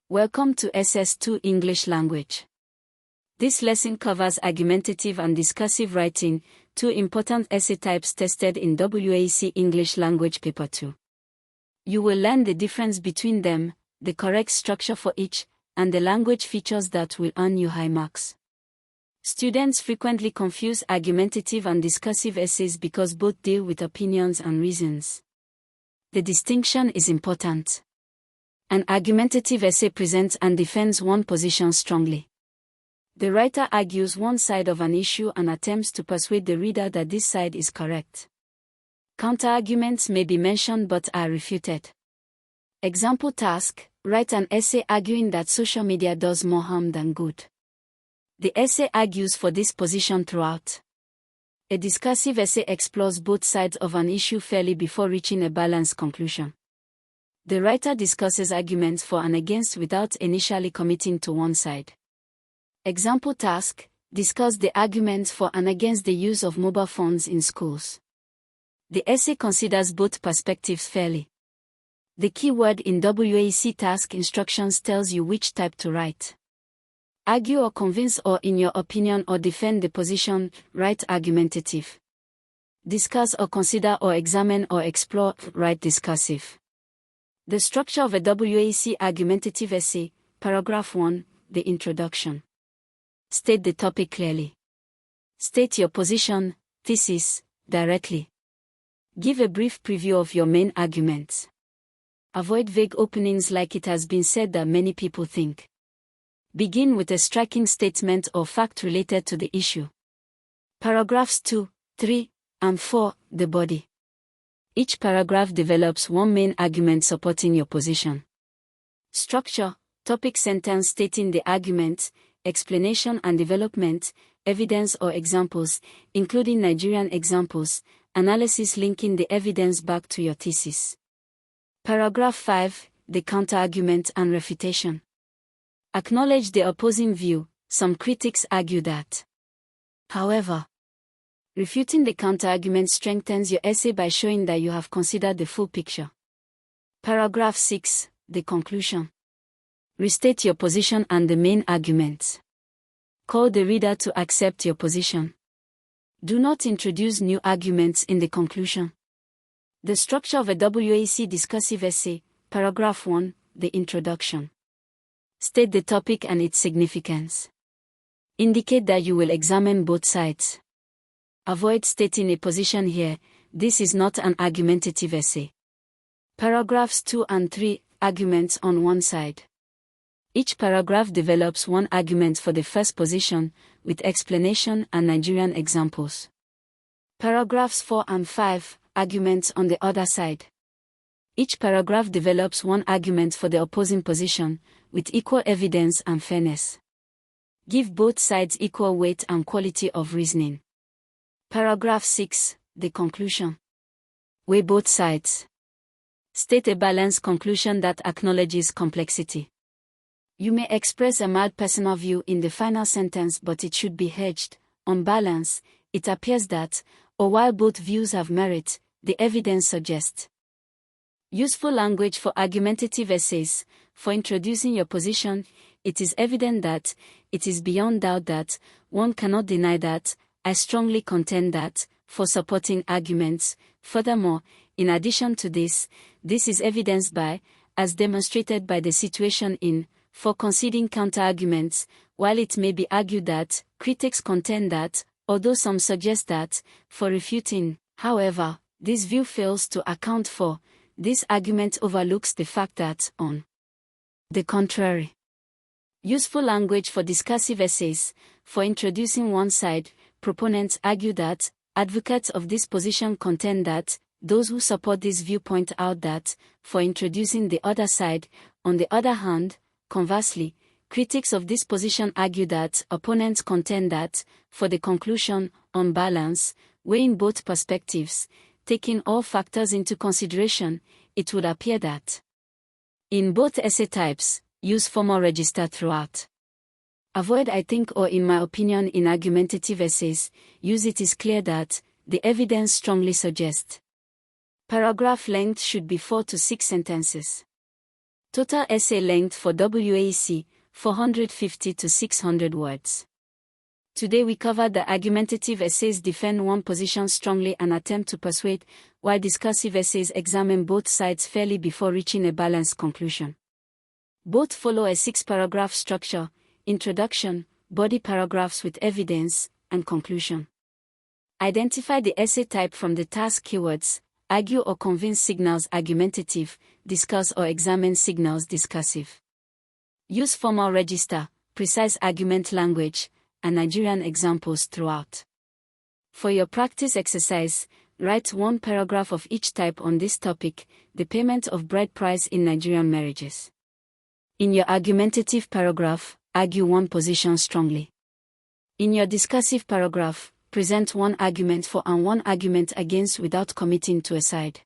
Welcome to SS2 English Language. This lesson covers argumentative and discursive writing, two important essay types tested in WAEC English Language Paper 2. You will learn the difference between them, the correct structure for each, and the language features that will earn you high marks. Students frequently confuse argumentative and discursive essays because both deal with opinions and reasons. The distinction is important. An argumentative essay presents and defends one position strongly. The writer argues one side of an issue and attempts to persuade the reader that this side is correct. Counterarguments may be mentioned but are refuted. Example task: write an essay arguing that social media does more harm than good. The essay argues for this position throughout. A discursive essay explores both sides of an issue fairly before reaching a balanced conclusion. The writer discusses arguments for and against without initially committing to one side. Example task: discuss the arguments for and against the use of mobile phones in schools. The essay considers both perspectives fairly. The key word in WAEC task instructions tells you which type to write. Argue or convince or in your opinion or defend the position, write argumentative. Discuss or consider or examine or explore, write discursive. The structure of a WAEC argumentative essay, paragraph 1, the introduction. State the topic clearly. State your position, thesis, directly. Give a brief preview of your main arguments. Avoid vague openings like it has been said that many people think. Begin with a striking statement or fact related to the issue. Paragraphs 2, 3, and 4, the body. Each paragraph develops one main argument supporting your position. Structure: topic sentence stating the argument, explanation and development, evidence or examples, including Nigerian examples, analysis linking the evidence back to your thesis. Paragraph 5, the counterargument and refutation. Acknowledge the opposing view. Some critics argue that, however, refuting the counterargument strengthens your essay by showing that you have considered the full picture. Paragraph 6, the conclusion. Restate your position and the main arguments. Call the reader to accept your position. Do not introduce new arguments in the conclusion. The structure of a WAEC discursive essay, paragraph 1, the introduction. State the topic and its significance. Indicate that you will examine both sides. Avoid stating a position here. This is not an argumentative essay. Paragraphs 2 and 3, arguments on one side. Each paragraph develops one argument for the first position, with explanation and Nigerian examples. Paragraphs 4 and 5, arguments on the other side. Each paragraph develops one argument for the opposing position, with equal evidence and fairness. Give both sides equal weight and quality of reasoning. Paragraph 6, the conclusion. Weigh both sides. State a balanced conclusion that acknowledges complexity. You may express a mild personal view in the final sentence, but it should be hedged. On balance, it appears that, or while both views have merit, the evidence suggests. Useful language for argumentative essays. For introducing your position, it is evident that, it is beyond doubt that, one cannot deny that, I strongly contend that, for supporting arguments. Furthermore, in addition to this is evidenced by, as demonstrated by the situation in, for conceding counterarguments, while it may be argued that, critics contend that, although some suggest that, for refuting. However, this view fails to account for, this argument overlooks the fact that, on the contrary. Useful language for discursive essays. For introducing one side, proponents argue that, advocates of this position contend that, those who support this view point out that, for introducing the other side. On the other hand, conversely, critics of this position argue that, opponents contend that, for the conclusion, on balance, weighing both perspectives, taking all factors into consideration, it would appear that, in both essay types, use formal register throughout. Avoid I think or in my opinion in argumentative essays. Use it is clear that, the evidence strongly suggests. Paragraph length should be 4 to 6 sentences. Total essay length for WAEC, 450 to 600 words. Today we covered the argumentative essays defend one position strongly and attempt to persuade, while discursive essays examine both sides fairly before reaching a balanced conclusion. Both follow a 6-paragraph structure: introduction, body paragraphs with evidence, and conclusion. Identify the essay type from the task keywords: argue or convince signals argumentative, discuss or examine signals discursive. Use formal register, precise argument language, and Nigerian examples throughout. For your practice exercise, write 1 paragraph of each type on this topic: the payment of bride price in Nigerian marriages. In your argumentative paragraph, argue one position strongly. In your discursive paragraph, present one argument for and one argument against without committing to a side.